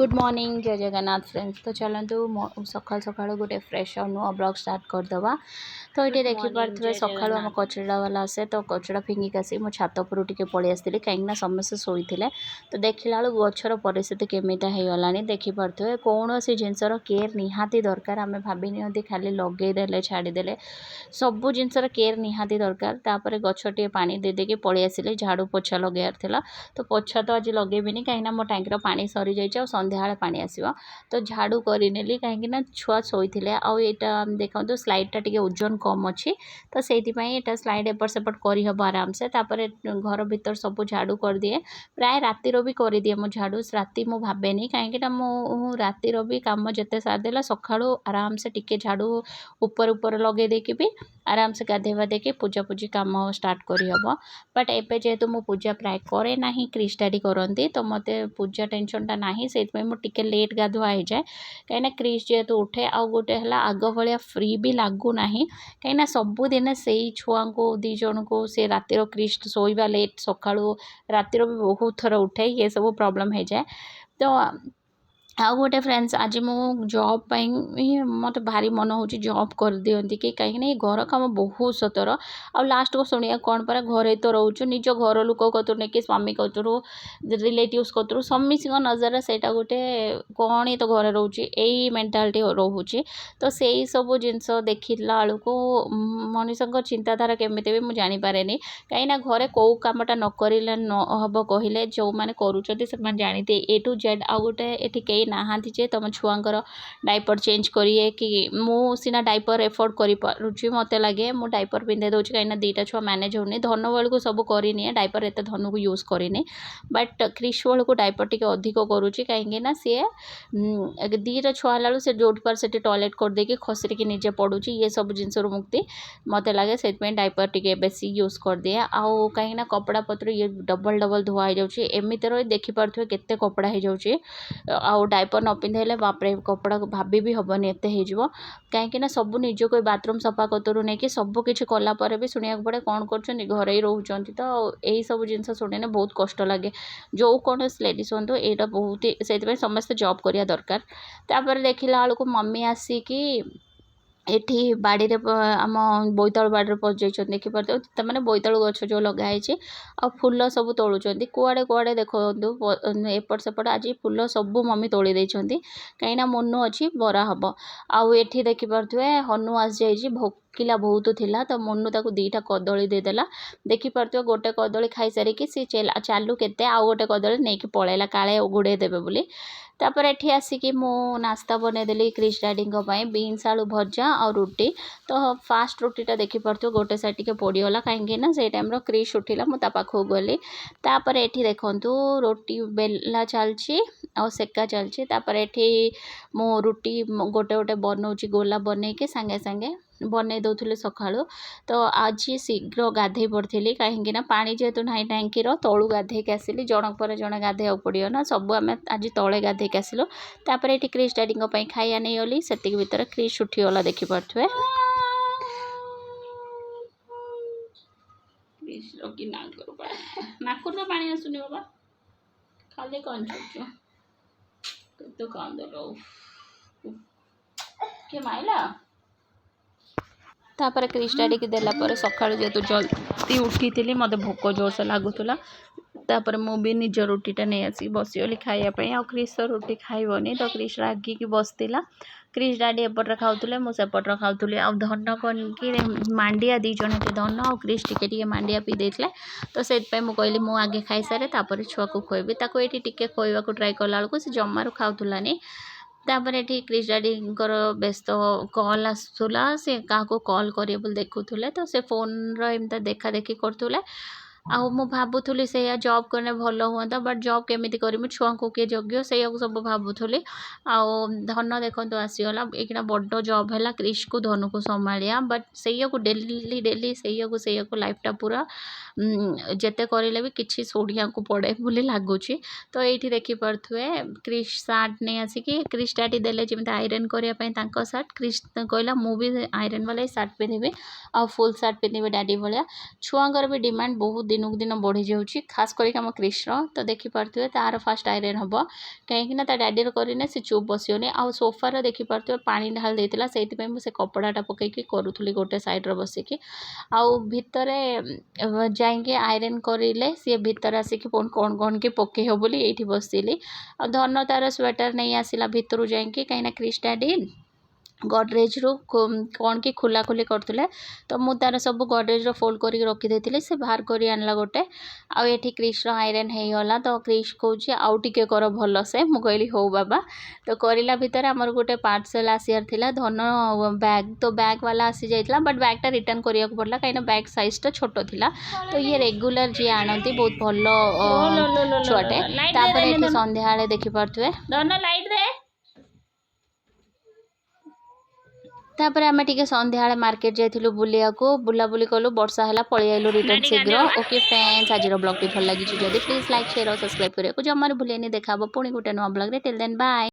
Good morning जय Jagannath friends. तो चलतु सकाल सकाल गोटे फ्रेश और नुआ ब्लॉग स्टार्ट करदे। तो ये देखिपे सका आम कचरा वाला आसे तो कचरा फिंगिक आसी मो छात उपर टिके पलि आसती कहीं समस्ते शोई तो देखला बेलू गचर परिस्थिति केमिता होगला देखिपे कौन सी जिनसर केयर निहाती दरकार आम भाभी नि खाली लगेदे छाड़ीदे सबू जिनसर केयर निहाती दरकार। तापर गछटे पानी देदेकी पलि आसिले झाड़ू पोछा लगार तो पोछा तो आज लगेबिनी कहीं मो टैंकर पानी सरी जाइए संध्या पानी आसो तो झाड़ू करनेली कहीं छुआ शोते आईटा देखो स्लाइडटा टे ओजन कम अच्छी तो से स्लाइड एपट सेपट करहब आराम से। तापर घर भीतर सब झाड़ू कर दिए प्राय रातिर भी कर दिए मो झाड़ू राति मु भावेनी कहीं मु रातिर भी कम जिते सारदेला सका आराम से टिके झाड़ू ऊपर ऊपर लगे देकी भी आराम से गाधे बाधे पूजा पूजी कम स्टार्ट करहब। बट एबे जेहेतु मु पूजा प्राय करे ना क्रिस्टाडी करती तो मत पूजा टेंशनटा ना से टिके लेट गाधुआ हो जाए कहीं क्रिस जेहेतु उठे आउ गोटे है आग भाया फ्री भी लगुना कहीं सबुदिन से छुआ को दी जन को से रातिर क्रिस शोवा लेट सका रातिर भी बहुत थर उठे ये सब प्रॉब्लम हो जाए। तो आउ गोटे फ्रेंड्स आज मु जॉब मत भारी मन हो जॉब कर दिखती कि कहीं घर कम बहुत सतर आ लास्ट को शुणा कौन पर घरे तो रोचु निज घर लोक कतु नहीं स्वामी कतु रिलेटिव्स कतु समिक नजर से गोटे कौन ही तो घरे रोचे यही मेंटालिटी रोचे तो से सब जिनस देखला बेलू मनीष चिंताधारा केमी भी मुझे जानीपे कहीं घरे कौ कमटा नक हम कहले जो मैंने करुँच जानते ए टू जेड आ गोटे ये नहांती जे तुम छुआंकर डायपर चेंज करिए कि मु सीना डायपर एफोर्ड करुँच मत लगे मु डायपर पिंधे दूसरी कहीं दीटा छुआ मैनेज होनी धन बेल को सब करनी डायपर एत धन को यूज करनी बट क्रिश बेल को डायपर टी अधिक करुँच कहीं सी दीटा छुआ है से जो पर से टॉयलेट करदेकि खसरिकी निजे पड़ुची ये सब जिनस मुक्ति मत लगे से डायपर टी बेसी यूज कर दिए आउ कहीं कपड़ा पत्र ये डबल डबल धुआ हो जाए एमती देखिपे केते कपड़ा हो जाए आउ डायपर न पिंधेले बापरे कपड़ा भाभी भी हेनी एत हो कहीं सब निज को बाथरूम सफा कतरू नहीं कि सबकि कलापर भी शुणा पड़े कौन कर घरे ही रोच तो यही सब जिन शुणे बहुत कष्ट लगे जो कौन लेडीज हूँ यहाँ बहुत से समस्ते जॉब करिया दरकार। तापर देखला बेलू मम्मी आसिकी एठी बाड़ी रे आम बोईतालु बाड़ी पहुँच देखिपे मैंने बोईतालु गछ जो लगाई आ फूल सब तोलुंट कुआड़े कुआड़े देखो एपट सेपट आज फूल सब मम्मी तोली देती कहीं मनु अच्छी बरा हम आउ एठी देखिपे हनु आसी जाइए भोकिला बहुत थिला तो मनु ताको दीटा कदली देदेला देखिपे गोटे कदली खाई सारिकी सी चालू केते आउ गोटे कदली नहीं कि पलैला काले गुड़े देवे बोली। तापर एठी आसिकी मो नास्ता बनईदेली क्रिश डैडी बीन्स आलू भजा और रुटी तो फास्ट रुटीटा देखिपे गोटे साइड टे पड़गला कहीं से टाइम क्रिश उठिला मुझे पाखक गली तापर एठी देखूँ रोटी बेला चलची आ सेका चलची तापर एठी मो रुटी गोटे गोटे बनाऊँच गोला बनई के सांगे सांगे बन दौली सका तो आज शीघ्र गाधे पड़ी कहीं पानी जेहेतु ना टैंकीर तलू गाधे आसिली जनक पर जड़े गाधे पड़ो ना सब आम आज तले गाधे आसिलु तापर ये क्रिश डैडी खाया नहीं गली से भर क्रिश उठीगला देखिपे नाकुर तो पानी आसुनी बाबा खाली कौन तो कौन दो किए माइला तापर क्रिश डैडी की देला सका जेहेतु जल्दी उठी थी मत भोक जोरसे लगुला तापर मुझे निज रुटीटा नहीं आसी बसीगली खायापी आ क्रिश तो रुटी खाइबनी तो क्रिश रागिकी बसला क्रिश डैडी एपट्रे खाऊले मुझेपट्रे खाऊली आ धन कौन कि मांडिया दी जन धन आ क्रिश टिके मांडिया पी देते तो से कहली मु आगे खाई सारे तापर छुआ को खुएबी ताको ये टिके खुआ ट्राए कला बेलू से जमारू खाऊलानी। तापर ये क्रिश डैडी व्यस्त कॉल आसूला से क्या कॉल करे बोल देखुले तो से फोन रमता देखा देखी करुले आउ मु भावुली से जॉब करने भल हुआ बट जॉब केमी करी छुआ को किए जगियो से सब भावुली आउ धन देखो आसीगला एक बड़ जॉब है क्रिश को धन को संभालिया बट से डेली डेली से लाइफटा पूरा जेते करेले भी किसी सोढ़िया को पड़े बोली लगुच तो ये देखिपे क्रिश सार्ट नहीं आसिकी क्रिश डैडी देले जमी आयरन करने सार्ट क्रिश कहला मुझे आयरन वाला सार्ट पिंधि आ फुल सार्ट पिंधि डैडी भाया छुआर भी डिमांड बहुत दिनक दिन बढ़ी जाऊँगी खास करके आम कृष्ण तो देखिपे तार फास्ट आयरन हम कहीं डैडी करने से चुप बसोनी आउ सोफार देखिपे पानी ढाल देता से मुझे कपड़ाटा पकईकि करूली गोटे सैड्रे बसिकी आउ भितर जाइए आयरन करें सी भितर आसिक कौन कौन के पकईह बोली ये बसली आ धन तार स्वेटर नहीं आसला भितर जाइए कहीं क्रिश डैडी गडरेज रू कौन कि खोला खोली करते तो मु तार सब गडरेज फोल्ड कर रखी से बाहर कर आनला गोटे आउ ये क्रिश आयरन होगला तो क्रिश कौच आउ टे कर भल से मुझे हो बाबा तो करला भितर आमर गोटे पार्सल आसार था धन बैग तो बैग वाला आसी जाइए बट बैगटा रिटर्न करने को पड़ा कहीं बैग साइजटा छोट थिला तो ये रेगुलर जी आणती बहुत भल छुआटे तापर संध्या देखिपे तापर आम टे संध्या मार्केट जाइलु बुलिया को बुलाबुली कलु वर्षा है पलि आइलु रिटर्न शीघ्र ओके फ्रेंड्स आज ब्लॉग टी भल लगी जदि प्लीज लाइक शेयर और सब्सक्राइब करिया जमार भूलेनी देखा पुणी गोटे नुआ ब्लॉग टिल देन बाय।